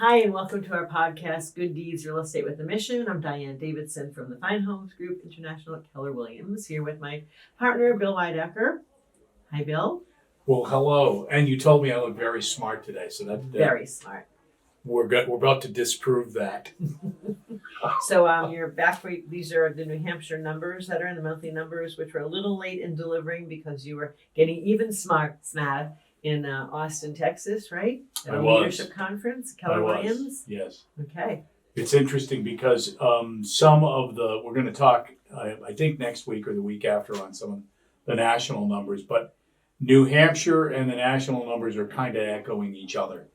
Hi, and welcome to our podcast, Good Deeds Real Estate with a Mission. I'm Diane Davidson from the Fine Homes Group International at Keller Williams, here with my partner, Bill Weidecker. Hi, Bill. Well, hello. And you told me I look very smart today, so that Very smart. We're about to disprove that. So you're back for these are the New Hampshire numbers that are in the monthly numbers, which were a little late in delivering because you were getting even smarter in Austin, Texas, right? At a leadership conference, Keller Williams. Yes. Okay. It's interesting because some of we're going to talk, I think next week or the week after, on some of the national numbers, but New Hampshire and the national numbers are kind of echoing each other.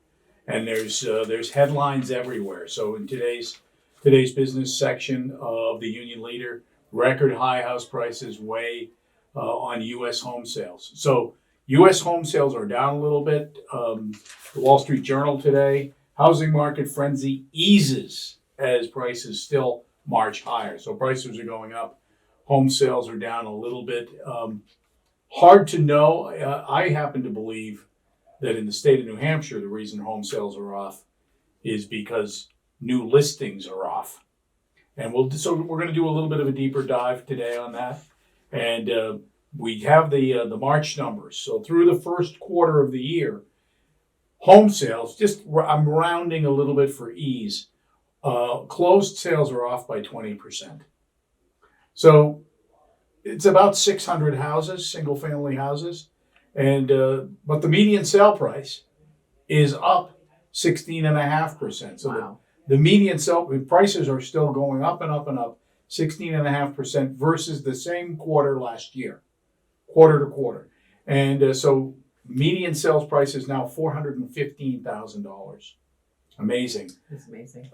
And there's headlines everywhere. So in today's business section of the Union Leader, record high house prices weigh on U.S. home sales. So U.S. home sales are down a little bit. The Wall Street Journal today, housing market frenzy eases as prices still march higher. So prices are going up. Home sales are down a little bit. Hard to know. I happen to believe that in the state of New Hampshire, the reason home sales are off is because new listings are off. And so we're going to do a little bit of a deeper dive today on that. And we have the March numbers. So through the first quarter of the year, home sales, I'm rounding a little bit for ease, closed sales are off by 20%. So it's about 600 houses, single-family houses. And but the median sale price is up 16.5%. So wow. the median sale prices are still going up and up and up, 16.5% versus the same quarter last year, quarter to quarter. And so median sales price is now $415,000. Amazing. That's amazing.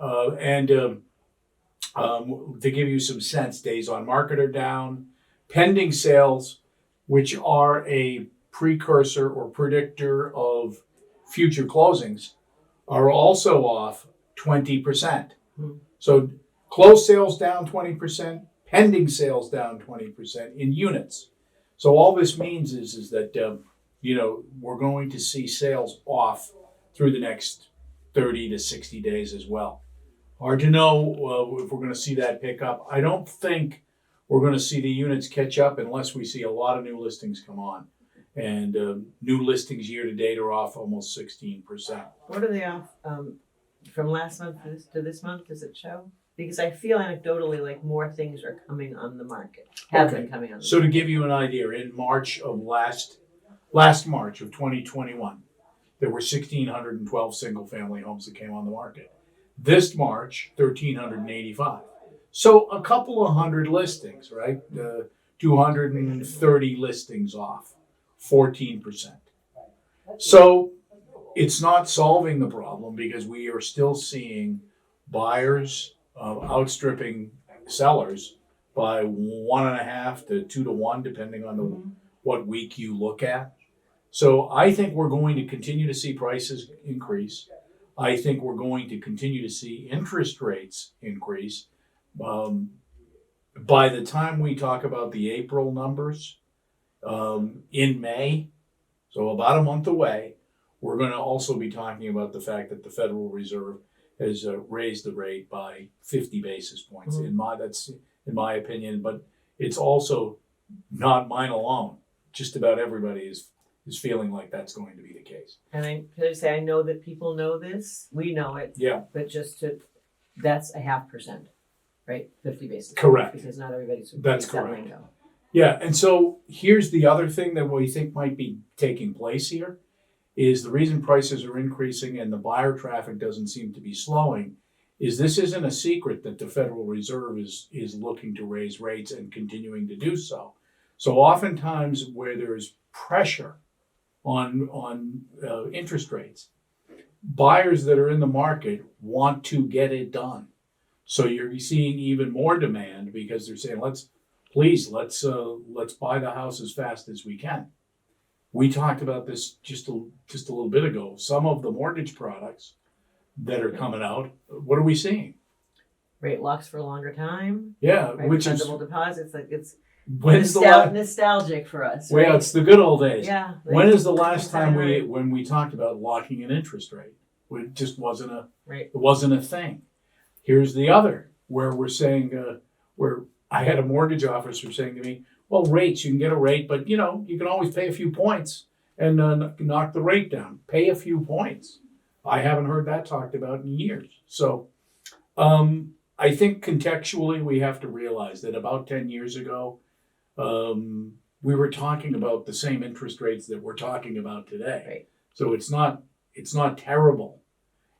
To give you some sense, days on market are down. Pending sales, which are a precursor or predictor of future closings, are also off 20%. So closed sales down 20%, pending sales down 20% in units. So all this means is that we're going to see sales off through the next 30 to 60 days as well. Hard to know if we're going to see that pick up. I don't think we're going to see the units catch up unless we see a lot of new listings come on. And new listings year to date are off almost 16%. What are they off from last month to this month? Does it show? Because I feel anecdotally like more things are coming on the market. Been coming on. So to give you an idea, in March of last March of 2021, there were 1,612 single-family homes that came on the market. This March, 1,385. So a couple of hundred listings, right? 230 listings off. 14%. So it's not solving the problem because we are still seeing buyers outstripping sellers by 1.5 to 2 to 1, depending on what week you look at. So I think we're going to continue to see prices increase. I think we're going to continue to see interest rates increase. By the time we talk about the April numbers, in May, so about a month away, we're going to also be talking about the fact that the Federal Reserve has raised the rate by 50 basis points. That's in my opinion, but it's also not mine alone. Just about everybody is feeling like that's going to be the case. And I know that people know this. We know it. Yeah. But that's 0.5%, right? 50 basis points. Correct. Because not everybody's that's that correct. lingo. Yeah, and so here's the other thing that we think might be taking place here is the reason prices are increasing and the buyer traffic doesn't seem to be slowing is this isn't a secret that the Federal Reserve is looking to raise rates and continuing to do so. So oftentimes where there's pressure on interest rates, buyers that are in the market want to get it done. So you're seeing even more demand because they're saying, let's buy the house as fast as we can. We talked about this just a little bit ago. Some of the mortgage products that are coming out, what are we seeing? Rate locks for a longer time. Yeah, right? which is refundable deposits. Like it's nostalgic for us. Right? Well, it's the good old days. Yeah. When is the last time when we talked about locking an interest rate? It just wasn't Right. it wasn't a thing. Here's the other, where we're saying, where I had a mortgage officer saying to me, well, rates, you can get a rate, but you can always pay a few points and knock the rate down. Pay a few points. I haven't heard that talked about in years. So I think contextually we have to realize that about 10 years ago, we were talking about the same interest rates that we're talking about today. Right. So it's not terrible.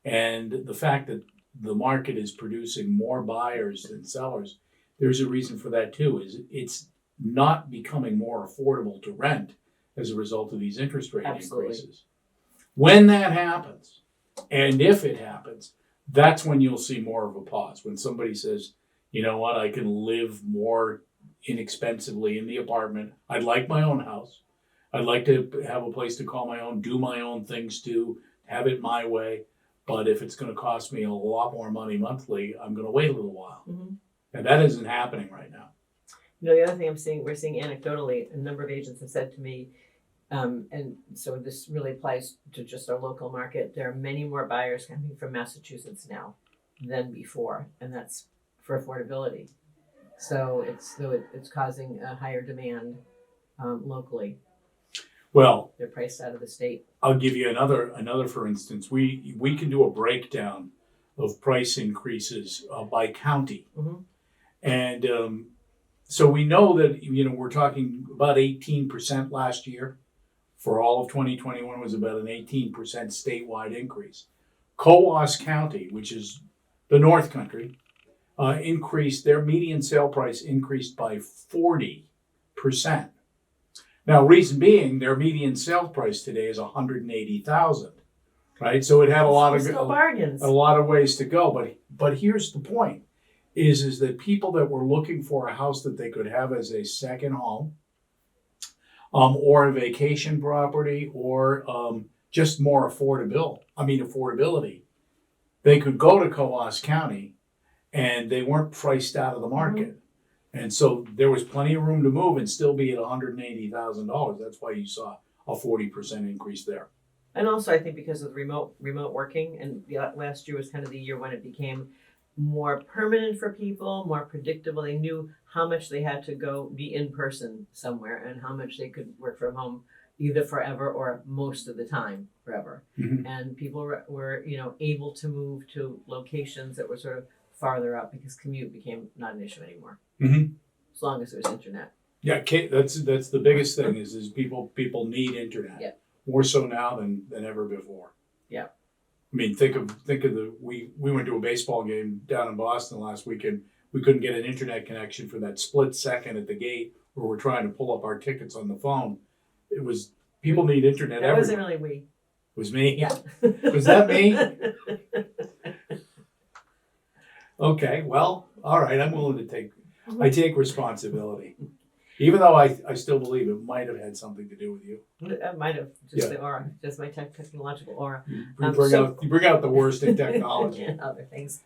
And the fact that the market is producing more buyers than sellers, there's a reason for that too, is it's not becoming more affordable to rent as a result of these interest rate Absolutely. increases. When that happens, and if it happens, that's when you'll see more of a pause. When somebody says, you know what, I can live more inexpensively in the apartment. I'd like my own house. I'd like to have a place to call my own, do my own things to, have it my way. But if it's going to cost me a lot more money monthly, I'm going to wait a little while. Mm-hmm. And that isn't happening right now. The other thing we're seeing anecdotally, a number of agents have said to me, and so this really applies to just our local market, there are many more buyers coming from Massachusetts now than before, and that's for affordability. So it's causing a higher demand locally. Well, They're priced out of the state. I'll give you another for instance. We can do a breakdown of price increases by county. Mm-hmm. And so we know that, we're talking about 18% last year. For all of 2021 was about an 18% statewide increase. Cowas County, which is the North Country, increased, their median sale price increased by 40%. Now, reason being, their median sale price today is $180,000, right? So it had a lot of bargains, a lot of ways to go. But here's the point: is that people that were looking for a house that they could have as a second home, or a vacation property, or just more affordability, they could go to Cowas County, and they weren't priced out of the market. Mm-hmm. And so there was plenty of room to move and still be at $180,000. That's why you saw a 40% increase there. And also, I think because of remote working, and last year was kind of the year when it became more permanent for people, more predictable. They knew how much they had to go be in person somewhere and how much they could work from home either forever or most of the time forever. Mm-hmm. And people were able to move to locations that were sort of farther up because commute became not an issue anymore. Mm-hmm. As long as there was internet. Yeah, that's the biggest thing is people need internet. Yeah. More so now than ever before. Yeah. I mean, think of we went to a baseball game down in Boston last weekend. We couldn't get an internet connection for that split second at the gate where we're trying to pull up our tickets on the phone. It was people need internet. That wasn't really we. It was me. Yeah. Was that me? Okay. Well, all right. I'm willing to take. I take responsibility. Even though I still believe it might have had something to do with you. It might have, just the aura, just my technological aura. You bring out the worst in technology. And other things.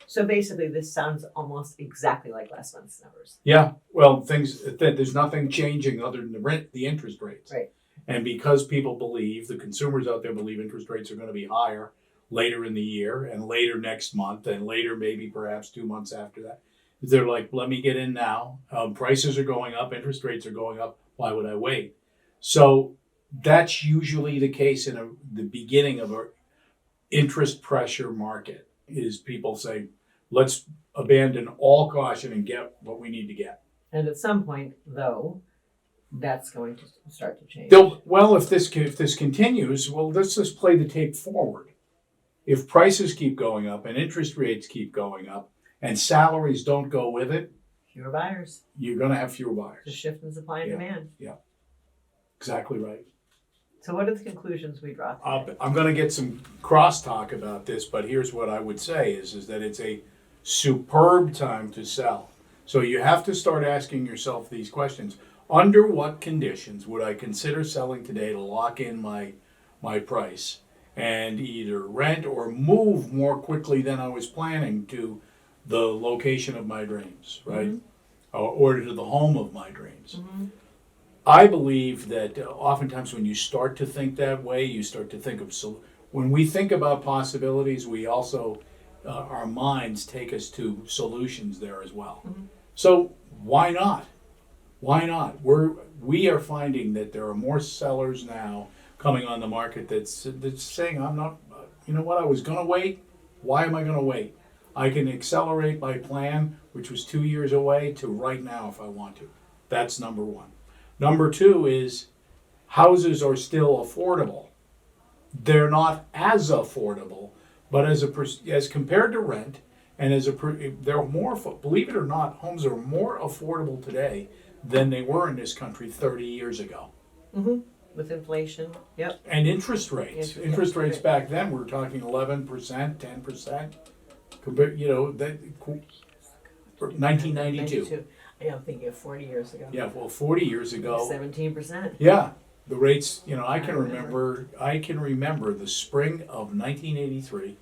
So basically, this sounds almost exactly like last month's numbers. Yeah, well, there's nothing changing other than the interest rates. Right. And because people believe, the consumers out there believe interest rates are going to be higher later in the year and later next month and later maybe perhaps 2 months after that. They're like, let me get in now. Prices are going up, interest rates are going up. Why would I wait? So that's usually the case in the beginning of an interest pressure market is people say, let's abandon all caution and get what we need to get. And at some point, though, that's going to start to change. If this continues, let's just play the tape forward. If prices keep going up and interest rates keep going up, and salaries don't go with it, fewer buyers. You're going to have fewer buyers. The shift in supply and demand. Yeah, exactly right. So what are the conclusions we draw today? I'm going to get some crosstalk about this, but here's what I would say is that it's a superb time to sell. So you have to start asking yourself these questions. Under what conditions would I consider selling today to lock in my price and either rent or move more quickly than I was planning to the location of my dreams, right? Mm-hmm. Or to the home of my dreams. Mm-hmm. I believe that oftentimes when you start to think that way, you start to think of when we think about possibilities, we also, our minds take us to solutions there as well. Mhm. So why not? Why not? We are finding that there are more sellers now coming on the market that's saying, I'm not, you know what, I was gonna wait. Why am I gonna wait? I can accelerate my plan, which was 2 years away, to right now if I want to. That's number one. Number two is houses are still affordable. They're not as affordable, but as compared to rent, and they're more. Believe it or not, homes are more affordable today than they were in this country 30 years ago. Mm-hmm. With inflation, yep. And interest rates. Interest rates right. back then, we were talking 11%, 10%. Compared, you know, that 1992. Yeah, I'm thinking of 40 years ago. Yeah, well, 40 years ago. 17%. Yeah, the rates. You know, I can remember. remember the spring of 1983.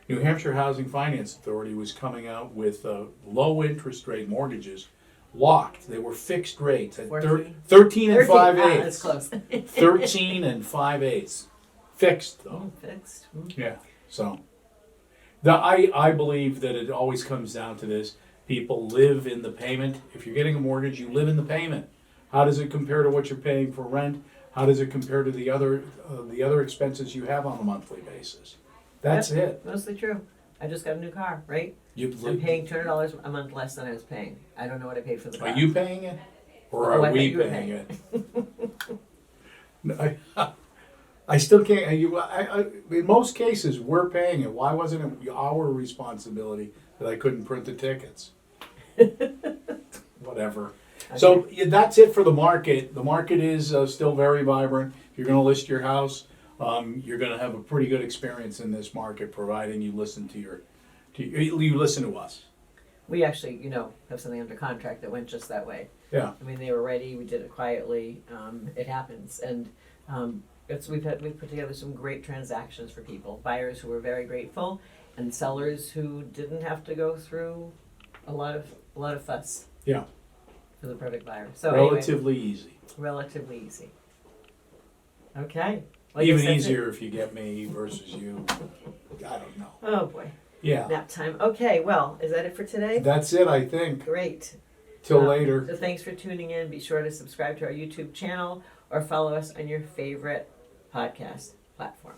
New Hampshire Housing Finance Authority was coming out with low interest rate mortgages, locked. They were fixed rates at 13 and 5/8. That's close. 13 and 5/8, fixed though. Fixed. Yeah. So, I believe that it always comes down to this. People live in the payment. If you're getting a mortgage, you live in the payment. How does it compare to what you're paying for rent? How does it compare to the other expenses you have on a monthly basis? That's it. Mostly true. I just got a new car, right? I'm paying $200 a month less than I was paying. I don't know what I paid for the car. Are you paying it, or Oh, are I we thought you were paying it? I still can't. In most cases, we're paying it. Why wasn't it our responsibility that I couldn't print the tickets? Whatever. Okay. So that's it for the market. The market is still very vibrant. If you're going to list your house, you're going to have a pretty good experience in this market, providing you listen you listen to us. We actually, have something under contract that went just that way. Yeah. I mean, they were ready. We did it quietly. It happens, and we've put together some great transactions for people, buyers who were very grateful, and sellers who didn't have to go through a lot of fuss. Yeah. For the perfect buyer. So relatively easy. Relatively easy. Okay. Even easier if you get me versus you. I don't know. Oh boy. Yeah. Nap time. Okay, well, is that it for today? That's it, I think. Great. Till later. So thanks for tuning in. Be sure to subscribe to our YouTube channel or follow us on your favorite podcast platform.